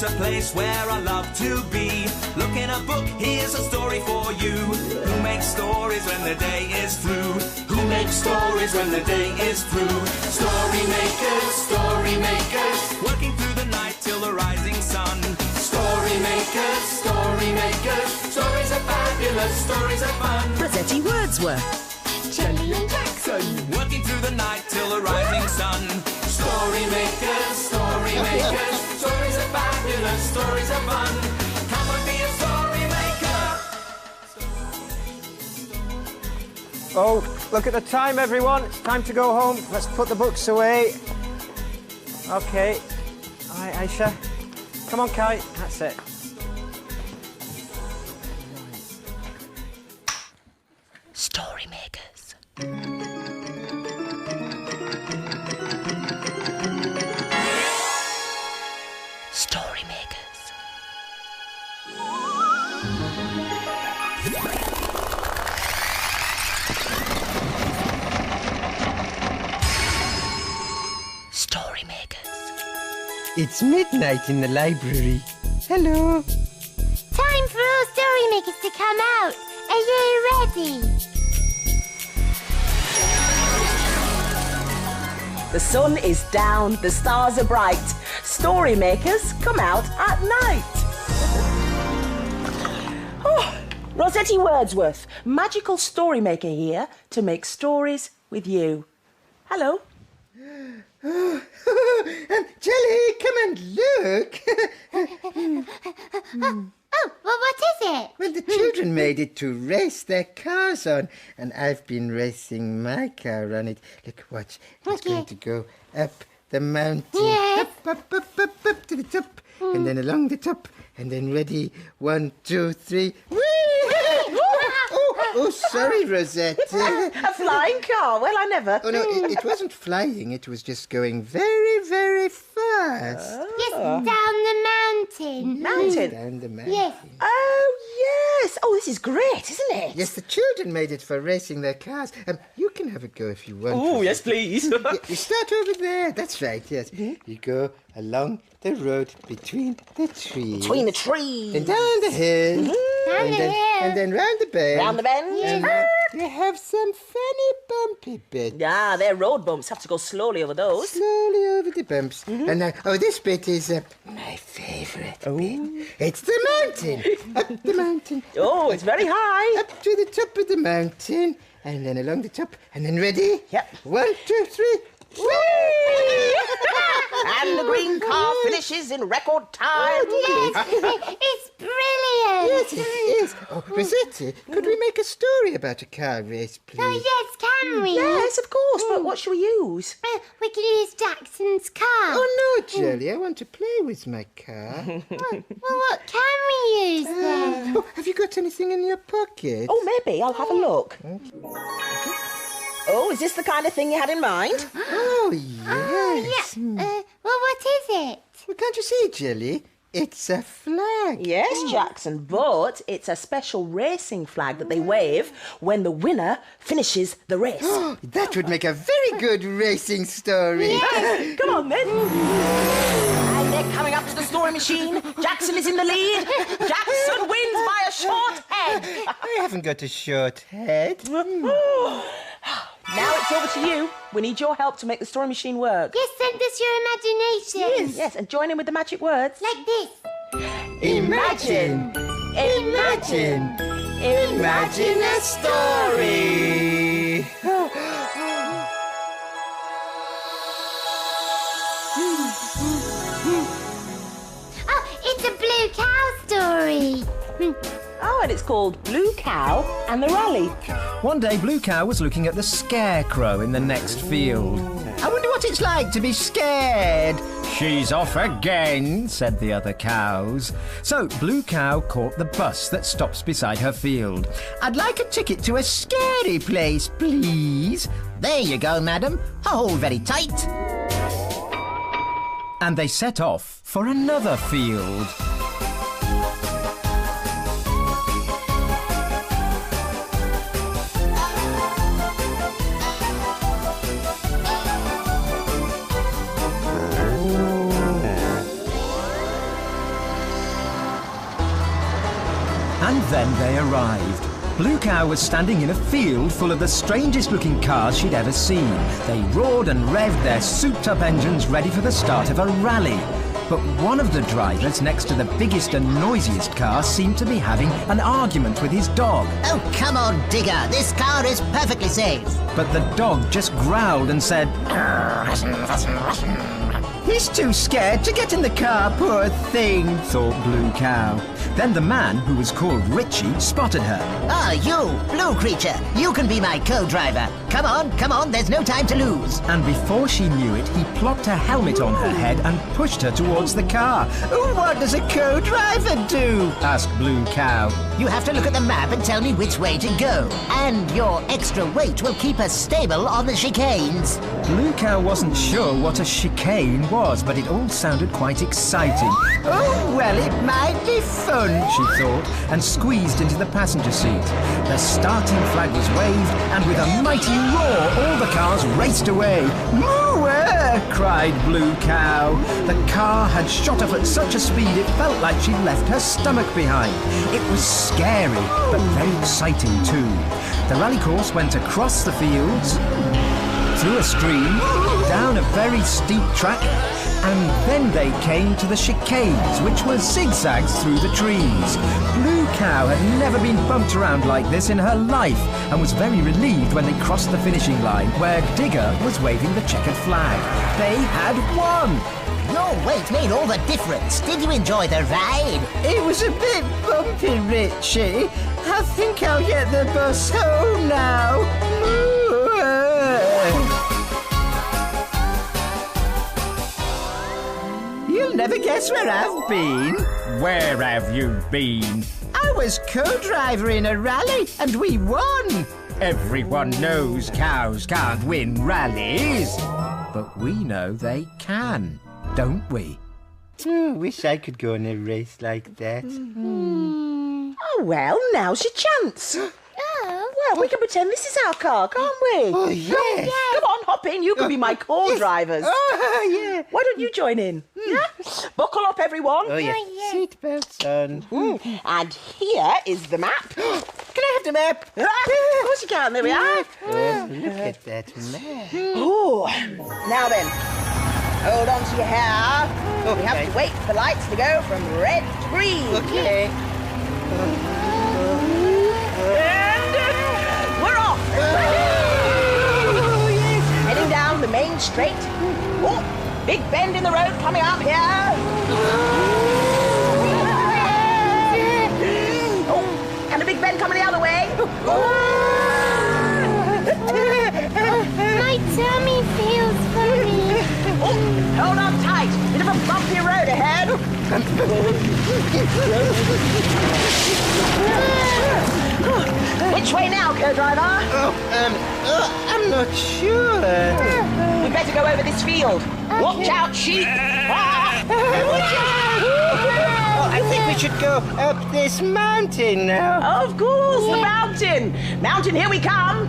a place where I love to be. Look in a book, here's a story for you. Who makes stories when the day is through? Who makes stories when the day is through? Story makers, working through the night till the rising sun. Story makers, stories are fabulous, stories are fun. Rossetti Wordsworth. Jelly and Jackson, working through the night till the rising sun. Story makers, stories are fabulous, stories are fun. Come and be a story maker. Oh, look at the time, everyone. It's time to go home. Let's put the books away. Okay. All right, Aisha. Come on, Kai. That's it. Story makers. Story makers. Story makers. It's midnight in the library. Hello. time for all story makers to come out. Are you ready? The sun is down, the stars are bright. Story makers come out at night. Oh, Rossetti Wordsworth, magical story maker here to make stories with you. Hello. Jelly, come and look. Oh, well, what is it? Well, the children made it to race their cars on, and I've been racing my car on it. Look, watch. It's going to go up the mountain. Yes. Up to the top, and then along the top, and then ready. 1, 2, 3. Whee! Oh, sorry, Rossetti. A flying car? Well, I never. Oh, no, it wasn't flying. It was just going very, very fast. Yes, down the mountain. Mountain? Down the mountain. Yes. Oh, yes. Oh, this is great, isn't it? Yes, the children made it for racing their cars. You can have a go if you want. Oh, yes, please. You start over there. That's right, yes. You go along the road between the trees. Between the trees. Then down the hill. Down the hill. And then round the bend. Round the bend. And you have some funny bumpy bits. Yeah, they're road bumps. Have to go slowly over those. Slowly over the bumps. And now, this bit is my favourite bit. It's the mountain. Up the mountain. Oh, it's very high. Up to the top of the mountain. And then along the top. And then ready? Yep. 1, 2, 3. Whee! And the green car finishes in record time. Yes, it's brilliant. Yes, it is. Oh, Rossetti, could we make a story about a car race, please? Oh, yes, can we? Yes, of course. But what shall we use? We can use Jackson's car. Oh, no, Jelly, I want to play with my car. Well, what can we use then? Oh, have you got anything in your pocket? Oh, maybe. I'll have a look. Oh, is this the kind of thing you had in mind? Oh, yes. Well, what is it? Well, can't you see, Jelly? It's a flag. Yes, Jackson, but it's a special racing flag that they wave when the winner finishes the race. That would make a very good racing story. Come on, then. And they're coming up to the story machine. Jackson is in the lead. Jackson wins by a short head. I haven't got a short head. Now it's over to you. We need your help to make the story machine work. Yes, send us your imagination. Yes, and join in with the magic words. Like this. Imagine. Imagine. Imagine a story. Oh, it's a blue cow story. Oh, and it's called Blue Cow and the Rally. One day, Blue Cow was looking at the scarecrow in the next field. I wonder what it's like to be scared. She's off again, said the other cows. So Blue Cow caught the bus that stops beside her field. I'd like a ticket to a scary place, please. There you go, madam. Hold very tight. And they set off for another field. then they arrived. Blue Cow was standing in a field full of the strangest-looking cars she'd ever seen. They roared and revved their souped-up engines ready for the start of a rally. But one of the drivers next to the biggest and noisiest car seemed to be having an argument with his dog. Oh, come on, Digger. This car is perfectly safe. But the dog just growled and said, "He's too scared to get in the car, poor thing," thought Blue Cow. Then the man, who was called Richie, spotted her. Ah, you, blue creature. You can be my co-driver. Come on, there's no time to lose. And before she knew it, he plopped a helmet on her head and pushed her towards the car. "What does a co-driver do?" asked Blue Cow. You have to look at the map and tell me which way to go. And your extra weight will keep us stable on the chicanes. Blue Cow wasn't sure what a chicane was, but it all sounded quite exciting. "Oh, well, it might be fun," she thought, and squeezed into the passenger seat. The starting flag was waved, and with a mighty roar, all the cars raced away. "Moo-ah!" cried Blue Cow. The car had shot off at such a speed it felt like she'd left her stomach behind. It was scary, but very exciting too. The rally course went across the fields, through a stream, down a very steep track, and then they came to the chicanes, which were zigzags through the trees. Blue Cow had never been bumped around like this in her life, and was very relieved when they crossed the finishing line, where Digger was waving the checkered flag. They had won! Your weight made all the difference. Did you enjoy the ride? It was a bit bumpy, Richie. I think I'll get the bus home now. You'll never guess where I've been. Where have you been? I was co-driver in a rally and we won. Everyone knows cows can't win rallies. But we know they can, don't we? Wish I could go on a race like that. Oh, well, now's your chance. Oh. Well, we can pretend this is our car, can't we? Oh, yes. Come on, hop in. You can be my co-drivers. Oh, yeah. Why don't you join in? Yeah? Buckle up, everyone. Oh, yes. Seatbelts on. And here is the map. Can I have the map? Of course you can. There we are. Look at that map. Oh, now then, hold on to your hair. We have to wait for the lights to go from red to green. Okay. And we're off. Heading down the main straight. Oh, big bend in the road coming up here. Oh, and a big bend coming the other way. My tummy feels funny. Oh, hold on tight. Bit of a bumpy road ahead. Which way now, co-driver? I'm not sure. We better go over this field. Watch out, sheep! Ah! Watch out! I think we should go up this mountain now. Of course, the mountain! Mountain, here we come!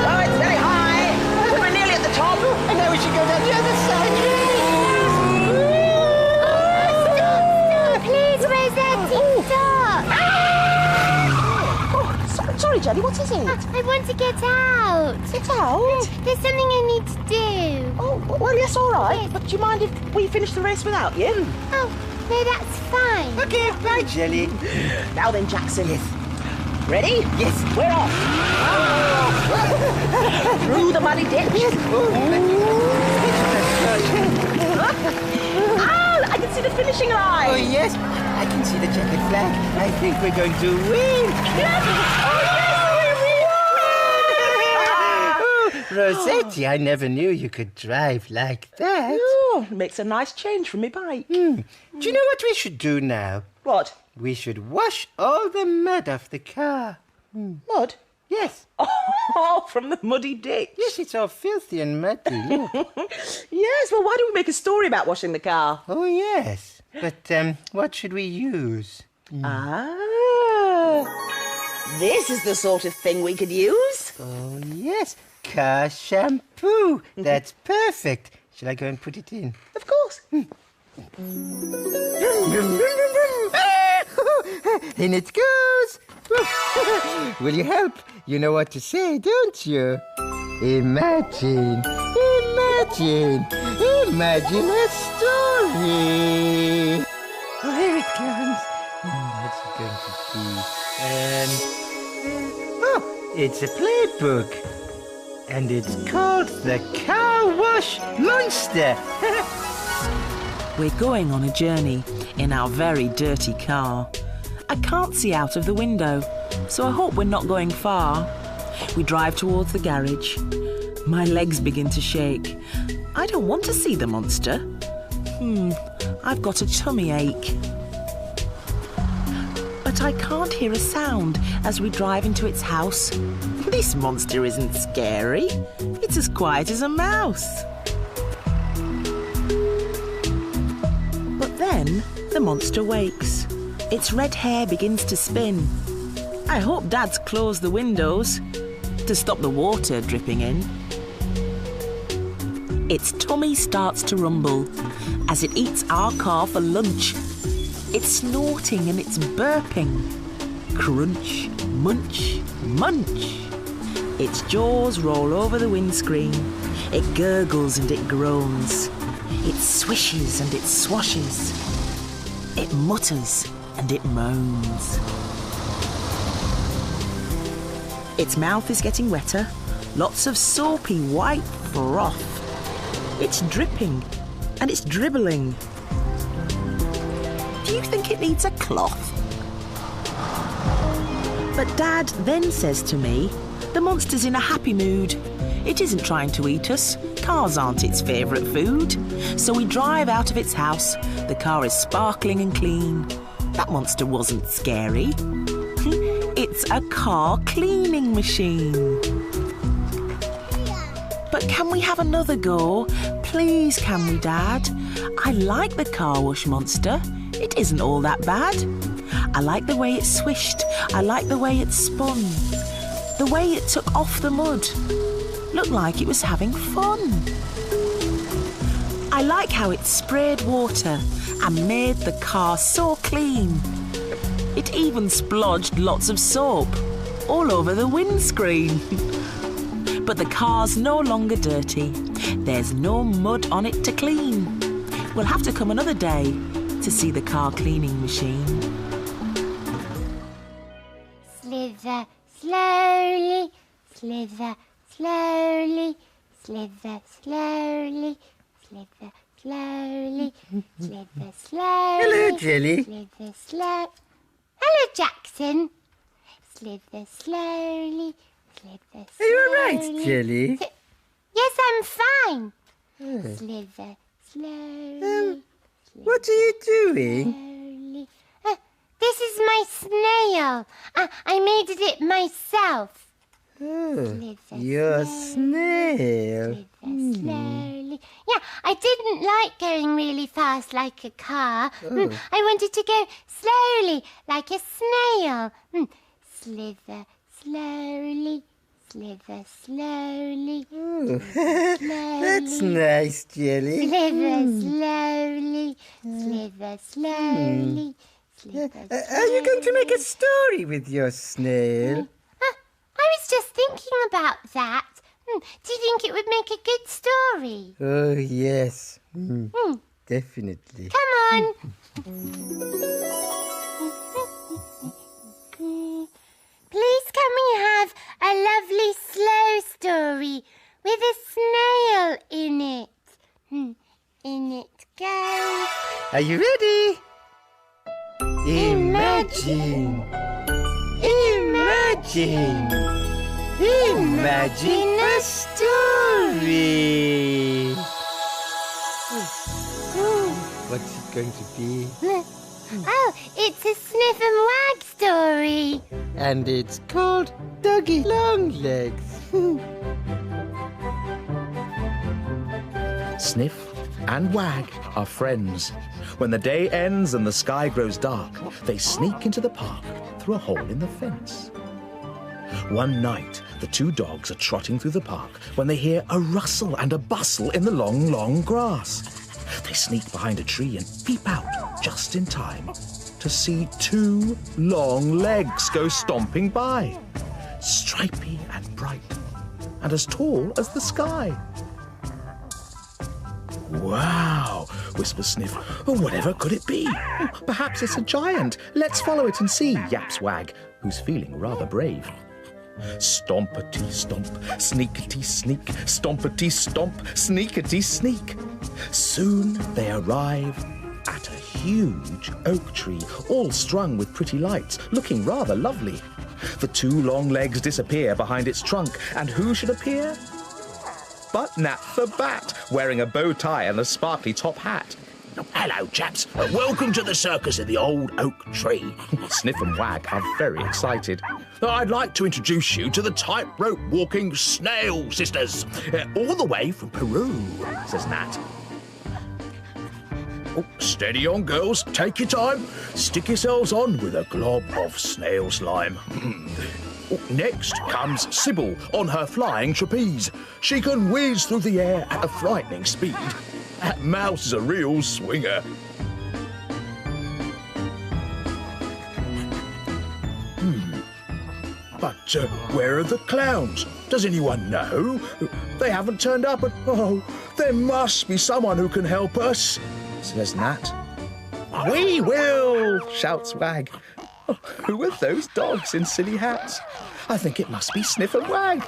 Oh, it's very high! We're nearly at the top! And now we should go down the other side. Please, Rossetti, stop. Oh, sorry, Jenny, what is it? I want to get out. Get out? There's something I need to do. Oh, well, yes, all right. Yes. But do you mind if we finish the race without you? Oh, no, that's fine. Okay, bye, Jelly. Now then, Jackson. Yes. Ready? Yes. We're off. Through the muddy ditch. Ah, I can see the finishing line. Oh, yes. I can see the checkered flag. I think we're going to win. Rossetti, I never knew you could drive like that. Oh, makes a nice change from my bike. Do you know what we should do now? What? We should wash all the mud off the car. Mud? Yes. Oh, from the muddy ditch. Yes, it's all filthy and muddy. Look. Yes, well, why don't we make a story about washing the car? Oh, yes. But what should we use? Ah, this is the sort of thing we could use. Oh, yes. Car shampoo. That's perfect. Shall I go and put it in? Of course. In it goes. Will you help? You know what to say, don't you? Imagine a story. Oh, here it comes. What's it going to be? Oh, it's a playbook. And it's called The Car Wash Monster. We're going on a journey in our very dirty car. I can't see out of the window, so I hope we're not going far. We drive towards the garage. My legs begin to shake. I don't want to see the monster. I've got a tummy ache. But I can't hear a sound as we drive into its house. This monster isn't scary. It's as quiet as a mouse. But then the monster wakes. Its red hair begins to spin. I hope Dad's closed the windows to stop the water dripping in. Its tummy starts to rumble as it eats our car for lunch. It's snorting and it's burping. Crunch, munch, munch. Its jaws roll over the windscreen. It gurgles and it groans. It swishes and it swashes. It mutters and it moans. Its mouth is getting wetter. Lots of soapy white froth. It's dripping and it's dribbling. Do you think it needs a cloth? But Dad then says to me, the monster's in a happy mood. It isn't trying to eat us. Cars aren't its favourite food. So we drive out of its house. The car is sparkling and clean. That monster wasn't scary. It's a car cleaning machine. But can we have another go? Please, can we, Dad? I like the car wash monster. It isn't all that bad. I like the way it swished. I like the way it spun. The way it took off the mud. Looked like it was having fun. I like how it sprayed water and made the car so clean. It even splodged lots of soap all over the windscreen. But the car's no longer dirty. There's no mud on it to clean. We'll have to come another day to see the car cleaning machine. Slither slowly, slither slowly, slither slowly, slither slowly, slither slowly. Hello, Jelly. Slither slow. Hello, Jackson. Slither slowly, slither slowly. Are you all right, Jelly? Yes, I'm fine. Slither slowly. What are you doing? Slowly. This is my snail. I made it myself. Oh, your snail. Slither slowly. Yeah, I didn't like going really fast like a car. I wanted to go slowly like a snail. Slither slowly, slither slowly. That's nice, Jelly. Slither slowly, slither slowly, slither slowly. Are you going to make a story with your snail? I was just thinking about that. Do you think it would make a good story? Oh, yes. Definitely. Come on. Please can we have a lovely slow story with a snail in it? In it goes. Are you ready? Imagine. Imagine. Imagine a story. What's it going to be? Oh, it's a Sniff and Wag story. And it's called Doggy Longlegs. Sniff and Wag are friends. When the day ends and the sky grows dark, they sneak into the park through a hole in the fence. One night, the two dogs are trotting through the park when they hear a rustle and a bustle in the long, long grass. They sneak behind a tree and peep out just in time. to see 2 long legs go stomping by, stripy and bright, and as tall as the sky. Wow, whispers Sniff. Oh, whatever could it be? Perhaps it's a giant. Let's follow it and see, yaps Wag, who's feeling rather brave. Stompity stomp, sneakity sneak, stompity stomp, sneakity sneak. Soon they arrive at a huge oak tree, all strung with pretty lights, looking rather lovely. The 2 long legs disappear behind its trunk, and who should appear? But Nat the Bat, wearing a bow tie and a sparkly top hat. Hello, chaps. Welcome to the circus in the old oak tree. Sniff and Wag are very excited. I'd like to introduce you to the tightrope walking snail sisters, all the way from Peru, says Nat. Oh, steady on, girls. Take your time. Stick yourselves on with a glob of snail slime. Next comes Sybil on her flying trapeze. She can whiz through the air at a frightening speed. That mouse is a real swinger. But where are the clowns? Does anyone know? They haven't turned up at... Oh, there must be someone who can help us, says Nat. We will, shouts Wag. Oh, who are those dogs in silly hats? I think it must be Sniff and Wag.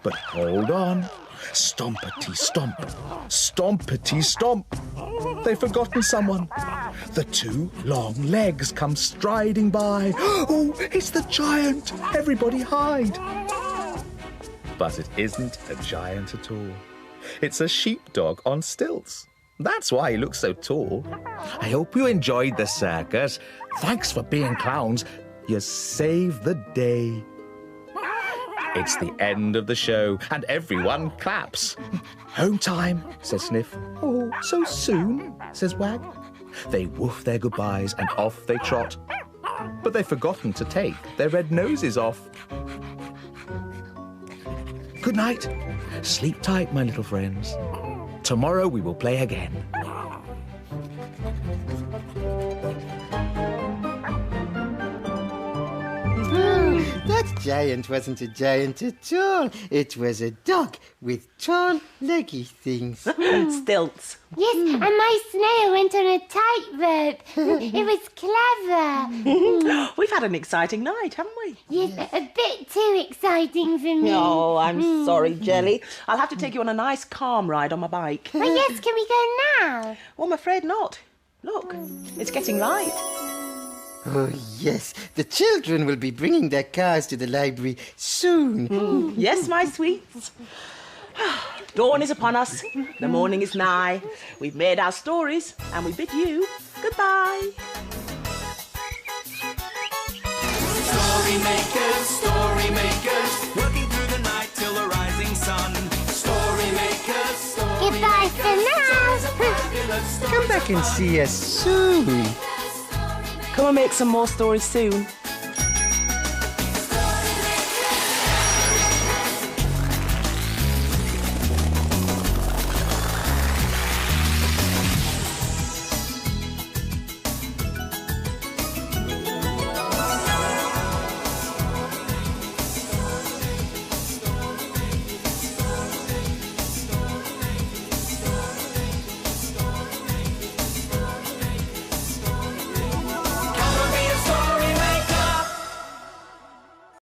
But hold on. Stompity stomp, stompity stomp. They've forgotten someone. The 2 long legs come striding by. Oh, it's the giant. Everybody hide. But it isn't a giant at all. It's a sheepdog on stilts. That's why he looks so tall. I hope you enjoyed the circus. Thanks for being clowns. You saved the day. It's the end of the show, and everyone claps. Home time, says Sniff. Oh, so soon, says Wag. They woof their goodbyes and off they trot. But they've forgotten to take their red noses off. Good night. Sleep tight, my little friends. Tomorrow we will play again. That giant wasn't a giant at all. It was a dog with tall, leggy things. Stilts. Yes, and my snail went on a tightrope. It was clever. We've had an exciting night, haven't we? Yes, a bit too exciting for me. Oh, I'm sorry, Jelly. I'll have to take you on a nice calm ride on my bike. But yes, can we go now? Well, I'm afraid not. Look, it's getting light. Oh, yes. The children will be bringing their cars to the library soon. Yes, my sweets. Dawn is upon us. The morning is nigh. We've made our stories, and we bid you goodbye. Story makers, working through the night till the rising sun. Story makers, Goodbye for now. Come back and see us soon. Come and make some more stories soon.